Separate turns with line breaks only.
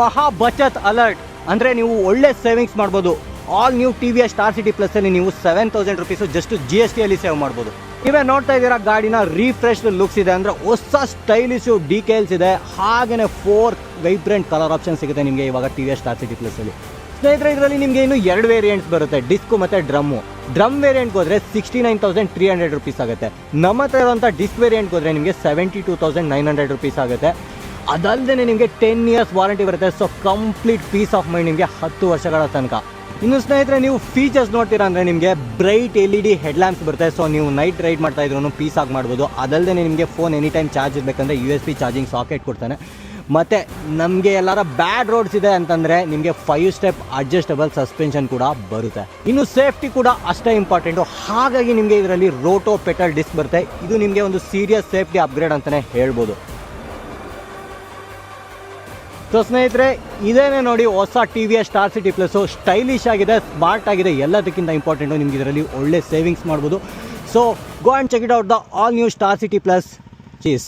ಮಹಾ ಬಚತ್ ಅಲರ್ಟ್ ಅಂದರೆ ನೀವು ಒಳ್ಳೆ ಸೇವಿಂಗ್ಸ್ ಮಾಡ್ಬೋದು. All new T V S star City ಪ್ಲಸ್ಸಲ್ಲಿ ನೀವು 7,000 ರುಪೀಸು ಜಸ್ಟ್ GSTಯಲ್ಲಿ ಸೇವ್ ಮಾಡ್ಬೋದು. ನೀವೇ ನೋಡ್ತಾ ಇದ್ದೀರಾ ಗಾಡಿನ ರೀಫ್ರೆಶ್ಡ್ ಲುಕ್ಸ್ ಇದೆ, ಅಂದರೆ ಹೊಸ ಸ್ಟೈಲಿಶು ಡೀಟೇಲ್ಸ್ ಇದೆ, ಹಾಗೆಯೇ 4 ವೈಬ್ರೆಂಟ್ ಕಲರ್ ಆಪ್ಷನ್ ಸಿಗುತ್ತೆ ನಿಮಗೆ ಇವಾಗ T V S star City ಪ್ಲಸ್ಸಲ್ಲಿ. ಸ್ನೇಹಿತರೆ, ಇದರಲ್ಲಿ ನಿಮಗೆ ಇನ್ನು 2 ವೇರಿಯಂಟ್ಸ್ ಬರುತ್ತೆ, ಡಿಸ್ಕು ಮತ್ತು ಡ್ರಮ್ ವೇರಿಯಂಟ್ಗೆ ಹೋದರೆ 69,300 ರುಪೀಸ್ ಆಗುತ್ತೆ. ನಮ್ಮ ಹತ್ರ ಇರುವಂಥ ಡಿಸ್ಕ್ ವೇರಿಯಂಟ್ಗೆ ಹೋದರೆ ನಿಮಗೆ 72,900 ರುಪೀಸ್ ಆಗುತ್ತೆ. ಅದಲ್ಲದೆ ನಿಮಗೆ 10 ಇಯರ್ಸ್ ವಾರಂಟಿ ಬರುತ್ತೆ. So complete peace of mind ನಿಮಗೆ 10 ವರ್ಷಗಳ ತನಕ. ಇನ್ನು ಸ್ನೇಹಿತರೆ, ನೀವು ಫೀಚರ್ಸ್ ನೋಡ್ತೀರಾ ಅಂದರೆ ನಿಮಗೆ ಬ್ರೈಟ್ LED ಹೆಡ್ಲ್ಯಾಂಪ್ಸ್ ಬರುತ್ತೆ. ಸೊ ನೀವು ನೈಟ್ ರೈಡ್ ಮಾಡ್ತಾ ಇದ್ರೂ ಪೀಸ್ ಆಗಿ ಮಾಡ್ಬೋದು. ಅದಲ್ಲದೆ ನಿಮಗೆ ಫೋನ್ ಎನಿ ಟೈಮ್ ಚಾರ್ಜ್ ಇರಬೇಕಂದ್ರೆ USB ಚಾರ್ಜಿಂಗ್ ಸಾಕೆಟ್ ಕೊಡ್ತಾನೆ. ಮತ್ತು ನಮಗೆ ಎಲ್ಲರ ಬ್ಯಾಡ್ ರೋಡ್ಸ್ ಇದೆ ಅಂತಂದರೆ ನಿಮಗೆ 5 ಸ್ಟೆಪ್ ಅಡ್ಜಸ್ಟಬಲ್ ಸಸ್ಪೆನ್ಷನ್ ಕೂಡ ಬರುತ್ತೆ. ಇನ್ನು ಸೇಫ್ಟಿ ಕೂಡ ಅಷ್ಟೇ ಇಂಪಾರ್ಟೆಂಟು. ಹಾಗಾಗಿ ನಿಮಗೆ ಇದರಲ್ಲಿ ರೋಟೋ ಪೆಟಲ್ ಡಿಸ್ಕ್ ಬರುತ್ತೆ. ಇದು ನಿಮಗೆ ಒಂದು ಸೀರಿಯಸ್ ಸೇಫ್ಟಿ ಅಪ್ಗ್ರೇಡ್ ಅಂತಲೇ ಹೇಳ್ಬೋದು. ಸೊ ಸ್ನೇಹಿತರೆ, ಇದೇನೇ ನೋಡಿ ಹೊಸ T V S star city plus. Stylish ಆಗಿದೆ, ಸ್ಮಾರ್ಟ್ ಆಗಿದೆ, ಎಲ್ಲದಕ್ಕಿಂತ ಇಂಪಾರ್ಟೆಂಟು ನಿಮ್ಗೆ ಇದರಲ್ಲಿ ಒಳ್ಳೆ ಸೇವಿಂಗ್ಸ್ ಮಾಡ್ಬೋದು. So go and check it out the all new star city plus. Cheese.